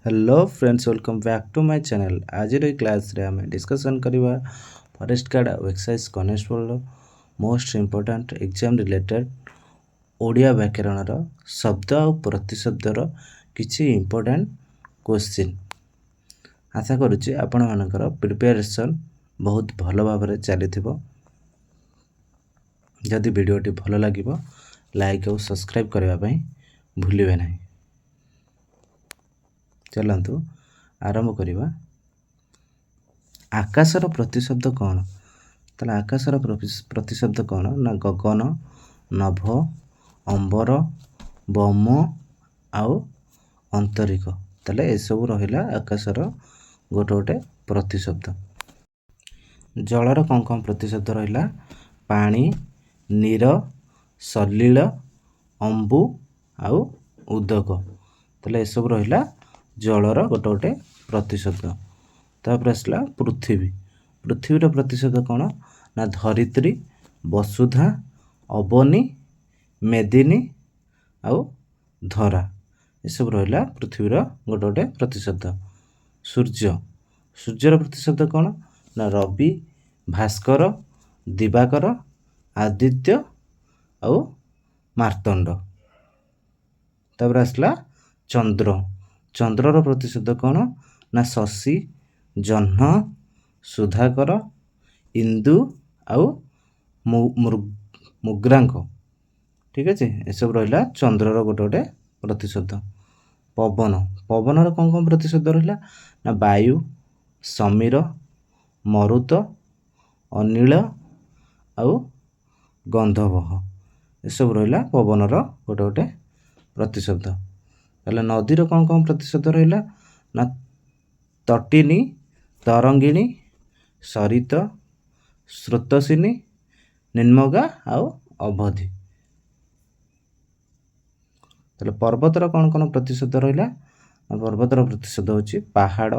Hello friends, welcome back to my channel. आज class रे आम डिस्कसन करवा फॉरेस्ट गार्ड और excise constable most important exam related Odia व्याकरण शब्द और प्रतिशब्दर किसी इंपोर्टेंट क्वेश्चन। आशा करुच्ची आपण मानकर प्रिपेरेसन बहुत भल भाव चली। जदि वीडियोटी भल लगे लाइक और सब्सक्राइब करने भूलिए नहीं। चलतु आरंभ करवा। आकाशर प्रतिशब्द कौन? ताले आकाशर प्रतिशब्द कौन ना गगन, नभ, अंबर, बम आउ अंतरिक। ताले ए सब रहिला आकाशर गोटे गोटे प्रतिशब्द। जलर कौन कौन प्रतिशब्द रहिला? पानी, नीर, सलिल, अंबु आउ उदक। ताले ए सब रहिला जलर गोटे गोटे प्रतिशब्द। तापर आसला पृथ्वी। पृथ्वीर प्रतिशब्द कौन ना धरित्री, वसुधा, अवनी, मेदिनी आउ धरा। ये सब रहिला पृथ्वीर गोटे गोटे प्रतिशब्द। सूर्य। सूर्यर प्रतिशब्द कौन ना रवि, भास्कर, दिवाकर, आदित्य आउ मार्तंड। तापर आसला चंद्र। चंद्रर प्रतिशब्द कौन ना शशि, जह्न, सुधाकर, इंदु आउ मुग्रांक। ठीक अच्छे, ये सब रहा चंद्रर गोटे गोटे प्रतिशब्द। पवन। पवनर कौन कौन प्रतिशब्द रहा ना वायु, समीर, मरुत, अनिल आउ गंधवह। ये सब रहा पवनर गोटे गोटे प्रतिशब्द। ताले नदीर कौन कौन प्रतिशब्द रहा ना तटिनी, तरंगिणी, सरित, स्रोतसिनी, निम्नगा आउ अवधि। ताले पर्वतर कौन कौन प्रतिशब्द रहा? पर्वतर प्रतिशब्द होची पहाड़,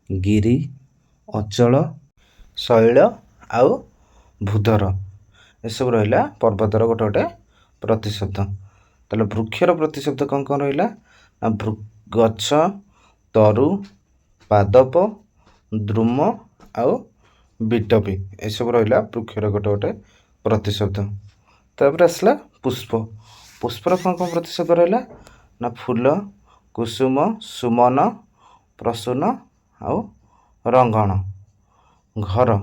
गिरी, अचल, शैल आउ भूधर। ये सब रहा पर्वतर गोटे गोटे प्रतिशब्द। ताले वृक्षर प्रतिशब्द कौन कौन रहा ना गछ, तरु, पादप, द्रुम आउ बिटपी। ये सब रहा वृक्षर गोटे गोटे प्रतिशब्द। तापर आसला पुष्प। पुष्पर कौन कौन प्रतिशब्द रहा ना फूल, कुसुम, सुमन, प्रसून आउ रंगण। घर।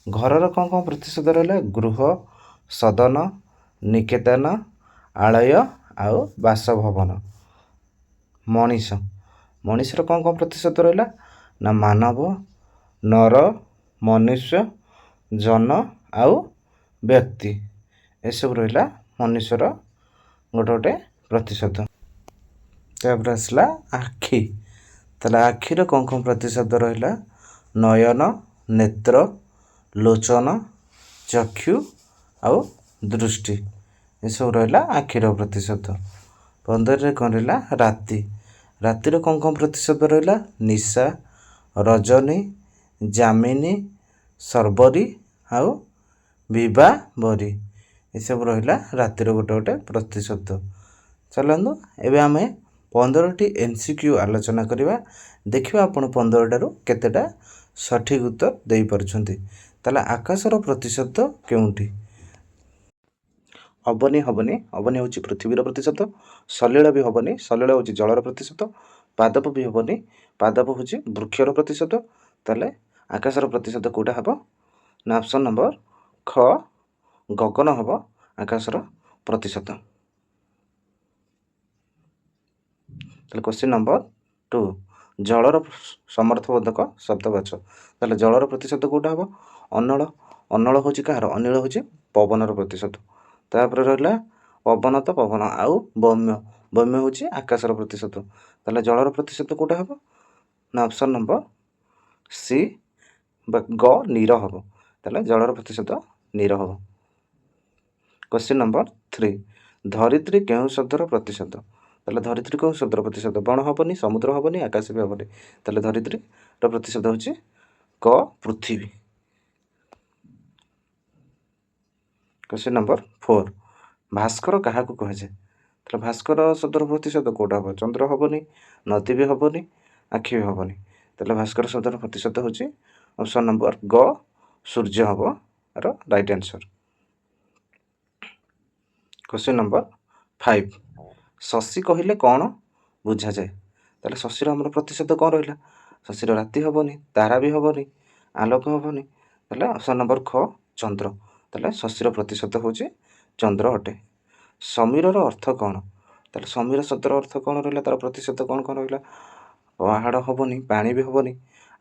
घरर कौन कौन प्रतिशब्द रहा गृह, सदन, निकेतन, आलय आउ बासभवन। मनीष। मनीषर कौन कौन प्रतिशब्द रहा ना मानव, नर, मनुष्य, जन आउ व्यक्ति। ये सब रहा मनुष्यर गोटे गोटे प्रतिशब्द। तापर आसला आखि। ताले आखिर कौन कौन प्रतिशब्द रहा नयन, नेत्र, लोचन, चक्षु आउ दृष्टि। ये सब रहा आखिर प्रतिशब्द। 15 कौन रहा राति। रातिर कौन कौन प्रतिशब्द रहा निशा, रजनी, जामिनी, सर्वरी आउ विवाहरी। ये सब रहा रातिर गोटे गोटे प्रतिशब्द। चलतु एवं आम 15टी MCQ आलोचना करवा। देखिए आपण 15टारू केतेटा सठिक उत्तर दे पारुछंती। ताले आकाशर प्रतिशब्द केउंठी? अवनी हबनी। अवनी हूँ पृथ्वीर प्रतिशब्द। सलिल भी हबनी। सलिल हूँ जलर प्रतिशब्द। पादप भी हबनी। पादप हूँ वृक्षर प्रतिशब्द। ताले आकाशर प्रतिशब्द कौटा हम ना ऑप्शन नंबर ख गगन हम आकाशर प्रतिशब्द। ताले क्वेश्चन नंबर 2 जलर समर्थबोधक शब्दवाच। ताले जलर प्रतिशब्द कौटा हम अनल। अनल हूँ कहार अनिल हूँ पवनर प्रतिशब्द। तापर रहा पवन तो पवन आउ बम्य। बम्य हूँ आकाशर प्रतिशब्द। ताले जलर प्रतिशब्द कौटा हम ना ऑप्शन नंबर सी ग नीर हम। ताले जलर प्रतिशब्द नीर हम। क्वेश्चन नंबर 3 धरित्री केउं शब्दर प्रतिशब्द? ताले धरित्री केउं शब्दर प्रतिशब्द? बण हबनी, समुद्र हबनी, आकाश भी हबनी। ताले धरित्री प्रतिशब्द हूँ क पृथ्वी। क्वेश्चन नंबर 4 भास्कर क्या कहुए? भास्कर शब्दर प्रतिशब्द कौटा हम चंद्र हबनी, नदी भी हबनी, ଆଖି ବି ହେବନି। ତାହେଲେ ଭାସ୍କର ଶବ୍ଦର ପ୍ରତିଶବ୍ଦ ହେଉଛି ଅପସନ୍ ନମ୍ବର ଗ ସୂର୍ଯ୍ୟ ହେବ ଆର ରାଇଟ୍ ଆନ୍ସର୍। କ୍ୱେଶ୍ଚିନ୍ ନମ୍ବର 5 ଶଶୀ କହିଲେ କ'ଣ ବୁଝାଯାଏ? ତାହେଲେ ଶଶୀର ଆମର ପ୍ରତିଶବ୍ଦ କ'ଣ ରହିଲା? ଶଶୀର ରାତି ହେବନି, ତାରା ବି ହେବନି, ଆଲୋକ ହେବନି। ତାହେଲେ ଅପସନ୍ ନମ୍ବର ଖ ଚନ୍ଦ୍ର। ତାହେଲେ ଶଶୀର ପ୍ରତିଶବ୍ଦ ହେଉଛି ଚନ୍ଦ୍ର ଅଟେ। ସମୀରର ଅର୍ଥ କ'ଣ? ତାହେଲେ ସମୀର ଶବ୍ଦର ଅର୍ଥ କ'ଣ ରହିଲା? ତା'ର ପ୍ରତିଶବ୍ଦ କ'ଣ କ'ଣ ରହିଲା? ପାହାଡ଼ ହେବନି, ପାଣି ବି ହେବନି,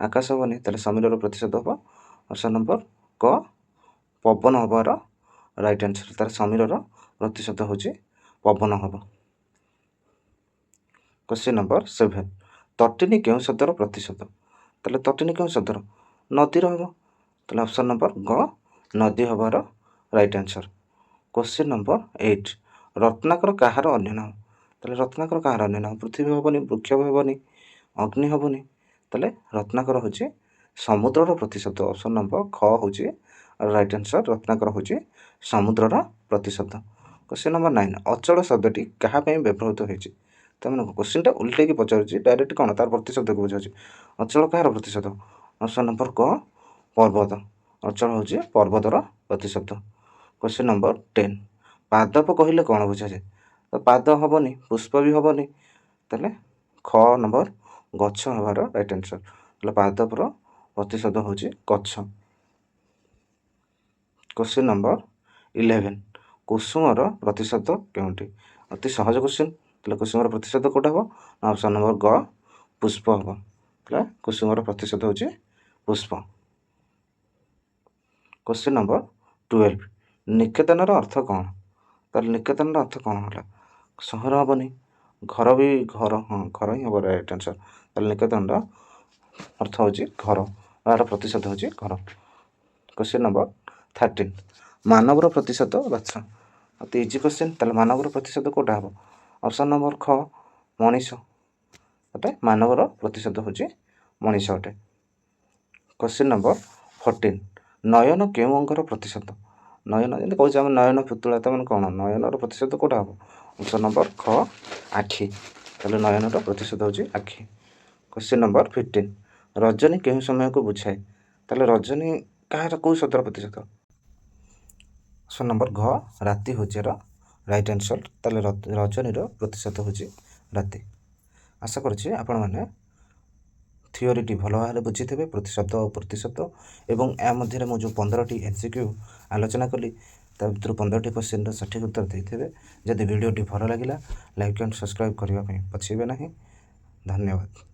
ଆକାଶ ହେବନି। ତାହେଲେ ସମୀରର ପ୍ରତିଶବ୍ଦ ହେବ ଅପସନ୍ ନମ୍ବର କ ପବନ ହେବାର ରାଇଟ୍ ଆନ୍ସର୍। ତା'ର ସମୀରର ପ୍ରତିଶବ୍ଦ ହେଉଛି ପବନ ହେବ। କ୍ୱେଶ୍ଚିନ୍ ନମ୍ବର 7 ତଟିନୀ କେଉଁ ଶବ୍ଦର ପ୍ରତିଶବ୍ଦ? ତାହେଲେ ତଟିନୀ କେଉଁ ଶବ୍ଦର? ନଦୀର ହେବ। ତାହେଲେ ଅପସନ୍ ନମ୍ବର ଗ ନଦୀ ହେବାର right answer. Question number 8 Ratnakar କାହାର ଅନ୍ୟ ନାମ? ତାହେଲେ ରତ୍ନାକର କାହାର ଅନ୍ୟ ନାମ? ପୃଥିବୀ ହେବନି, ବୃକ୍ଷ ହେବନି, ଅଗ୍ନି ହେବନି। ତାହେଲେ ରତ୍ନାକର ହେଉଛି ସମୁଦ୍ରର ପ୍ରତିଶବ୍ଦ। ଅପସନ୍ ନମ୍ବର ଖ ହେଉଛି ରାଇଟ୍ ଆନ୍ସର୍। ରତ୍ନାକର ହେଉଛି ସମୁଦ୍ରର ପ୍ରତିଶବ୍ଦ। କ୍ୱେଶ୍ଚିନ୍ ନମ୍ବର 9 ଅଚଳ ଶବ୍ଦଟି କାହା ପାଇଁ ବ୍ୟବହୃତ ହୋଇଛି? ତାମାନେ କ୍ୱେଶ୍ଚିନ୍ଟା ଉଲ୍ଟେଇକି ପଚାରୁଛି, ଡାଇରେକ୍ଟ କ'ଣ ତାର ପ୍ରତିଶବ୍ଦକୁ ବୁଝାଉଛି। ଅଚଳ କାହାର ପ୍ରତିଶବ୍ଦ? ଅପସନ୍ ନମ୍ବର କ ପର୍ବତ। ଅଚଳ ହେଉଛି ପର୍ବତର ପ୍ରତିଶବ୍ଦ। କ୍ୱେଶ୍ଚିନ୍ ନମ୍ବର 10 ପାଦପ କହିଲେ କ'ଣ ବୁଝାଯାଏ? ତ ପାଦ ହେବନି, ପୁଷ୍ପ ବି ହେବନି। ତାହେଲେ ଖ ନମ୍ବର ଗଛ ହେବାର ରାଇଟ୍ ଆନ୍ସର୍। ତାହେଲେ ପାଦପର ପ୍ରତିଶବ୍ଦ ହେଉଛି ଗଛ। କ୍ୱେଶ୍ଚିନ୍ ନମ୍ବର 11 କୁସୁମର ପ୍ରତିଶବ୍ଦ କେଉଁଠି? ଅତି ସହଜ କ୍ୱେଶ୍ଚିନ୍। ତାହେଲେ କୁସୁମର ପ୍ରତିଶବ୍ଦ କେଉଁଟା ହେବ? ଅପସନ୍ ନମ୍ବର ଗ ପୁଷ୍ପ ହେବ। ତାହେଲେ କୁସୁମର ପ୍ରତିଶବ୍ଦ ହେଉଛି ପୁଷ୍ପ। କ୍ୱେଶ୍ଚିନ୍ ନମ୍ବର 12 ନିକେତନର ଅର୍ଥ କ'ଣ? ତାହେଲେ ନିକେତନର ଅର୍ଥ କ'ଣ ହେଲା? ସହର ହେବନି, ଘର ବି ଘର, ହଁ ଘର ହିଁ ହେବ ରାଇଟ୍ ଆନ୍ସର୍। ତାହେଲେ ନିକେତନର ଅର୍ଥ ହେଉଛି ଘର, ଏହାର ପ୍ରତିଶବ୍ଦ ହେଉଛି ଘର। କ୍ୱେଶ୍ଚିନ୍ ନମ୍ବର 13 ମାନବର ପ୍ରତିଶବ୍ଦ ବାଛ। ଅତି ଇଜି କ୍ୱେଶ୍ଚିନ୍। ତାହେଲେ ମାନବର ପ୍ରତିଶବ୍ଦ କେଉଁଟା ହେବ? ଅପସନ୍ ନମ୍ବର ଖ ମଣିଷ। ଅଟେ ମାନବର ପ୍ରତିଶବ୍ଦ ହେଉଛି ମଣିଷ ଅଟେ। କ୍ୱେଶ୍ଚିନ୍ ନମ୍ବର 14 ନୟନ କେଉଁ ଅଙ୍ଗର ପ୍ରତିଶବ୍ଦ? ନୟନ ଯେମିତି କହୁଛି ଆମେ ନୟନ ପୁତୁଳା, ତାମାନେ କ'ଣ? ନୟନର ପ୍ରତିଶବ୍ଦ କେଉଁଟା ହେବ? ଅପସନ୍ ନମ୍ବର ଖ ଆଖି। ତାହେଲେ ନୟନର ପ୍ରତିଶବ୍ଦ ହେଉଛି ଆଖି। କ୍ୱେଶ୍ଚିନ୍ ନମ୍ବର 15 ରଜନୀ କେଉଁ ସମୟକୁ ବୁଝାଏ? ତାହେଲେ ରଜନୀ କାହାର କେଉଁ ଶବ୍ଦର ପ୍ରତିଶବ୍ଦ? ଅପସନ୍ ନମ୍ବର ଘ ରାତି ହେଉଛି ଏହାର ରାଇଟ୍ ଆନ୍ସର୍। ତାହେଲେ ରଜନୀର ପ୍ରତିଶବ୍ଦ ହେଉଛି ରାତି। ଆଶା କରୁଛି ଆପଣମାନେ ଥିଓରିଟି ଭଲ ଭାବରେ ବୁଝିଥିବେ, ପ୍ରତିଶବ୍ଦ ଓ ପ୍ରତିଶବ୍ଦ, ଏବଂ ଏହା ମଧ୍ୟରେ ମୁଁ ଯେଉଁ 15ଟି MCQ ଆଲୋଚନା କଲି ତା ଭିତରୁ 15ଟି କ୍ୱେଶ୍ଚିନ୍ର ସଠିକ୍ ଉତ୍ତର ଦେଇଥିବେ। ଯଦି ଭିଡ଼ିଓଟି ଭଲ ଲାଗିଲା ଲାଇକ୍ ଆଣ୍ଡ ସବସ୍କ୍ରାଇବ୍ କରିବା ପାଇଁ ପଛେଇବେ ନାହିଁ। ଧନ୍ୟବାଦ।